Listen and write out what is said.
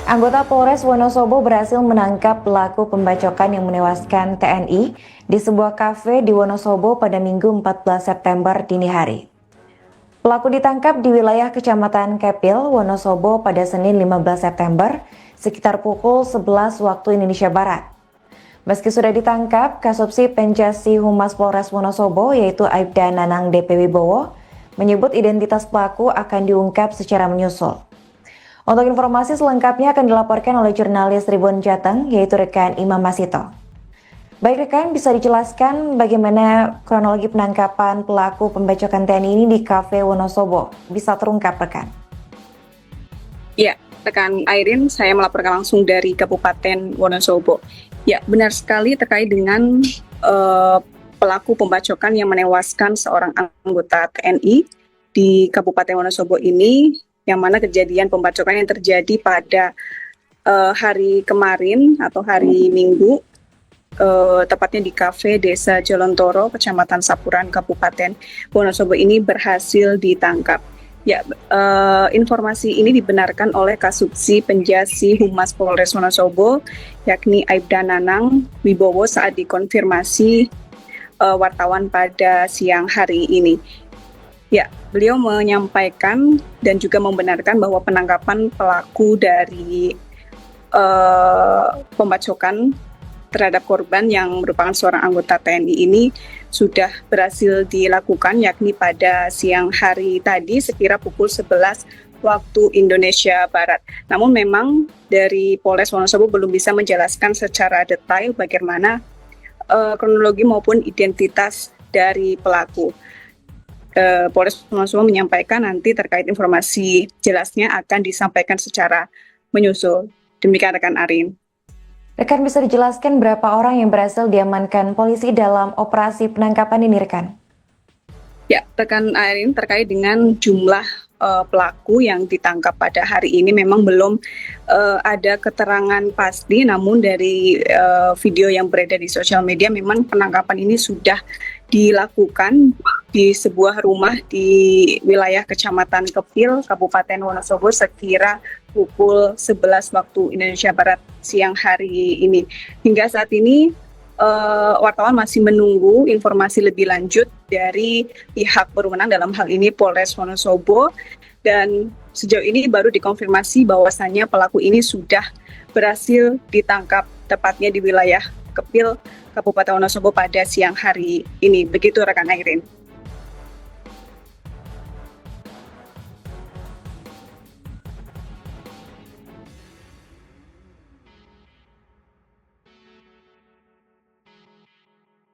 Anggota Polres Wonosobo berhasil menangkap pelaku pembacokan yang menewaskan TNI di sebuah kafe di Wonosobo pada Minggu 14 September dini hari. Pelaku ditangkap di wilayah Kecamatan Kepil, Wonosobo pada Senin 15 September sekitar pukul 11 waktu Indonesia Barat. Meski sudah ditangkap, Kasubsi Penjasi Humas Polres Wonosobo yaitu Aibda Nanang DP Wibowo menyebut identitas pelaku akan diungkap secara menyusul. Untuk informasi selengkapnya akan dilaporkan oleh jurnalis Tribun Jateng, yaitu rekan Imam Masito. Baik rekan, bisa dijelaskan bagaimana kronologi penangkapan pelaku pembacokan TNI ini di Kafe Wonosobo? Bisa terungkap rekan? Ya, rekan Airin, saya melaporkan langsung dari Kabupaten Wonosobo. Ya, benar sekali terkait dengan pelaku pembacokan yang menewaskan seorang anggota TNI di Kabupaten Wonosobo ini, yang mana kejadian pembacokan yang terjadi pada hari kemarin atau hari Minggu, tepatnya di Kafe Desa Jolontoro, Kecamatan Sapuran, Kabupaten Wonosobo ini berhasil ditangkap. Ya, informasi ini dibenarkan oleh Kasubsi Penjasi Humas Polres Wonosobo, yakni Aibda Nanang Wibowo saat dikonfirmasi wartawan pada siang hari ini. Ya, beliau menyampaikan dan juga membenarkan bahwa penangkapan pelaku dari pembacokan terhadap korban yang merupakan seorang anggota TNI ini sudah berhasil dilakukan, yakni pada siang hari tadi sekira pukul 11 waktu Indonesia Barat. Namun memang dari Polres Wonosobo belum bisa menjelaskan secara detail bagaimana kronologi maupun identitas dari pelaku. Polres Wonosobo menyampaikan nanti terkait informasi jelasnya akan disampaikan secara menyusul. Demikian rekan Arin. Rekan, bisa dijelaskan berapa orang yang berhasil diamankan polisi dalam operasi penangkapan ini rekan? Ya, rekan Arin, terkait dengan jumlah pelaku yang ditangkap pada hari ini memang belum ada keterangan pasti, namun dari video yang beredar di sosial media memang penangkapan ini sudah dilakukan di sebuah rumah di wilayah Kecamatan Kepil, Kabupaten Wonosobo sekira pukul 11 waktu Indonesia Barat siang hari ini. Hingga saat ini wartawan masih menunggu informasi lebih lanjut dari pihak berwenang, dalam hal ini Polres Wonosobo, dan sejauh ini baru dikonfirmasi bahwasannya pelaku ini sudah berhasil ditangkap tepatnya di wilayah Kepil, Kabupaten Wonosobo pada siang hari ini. Begitu rekan Airin.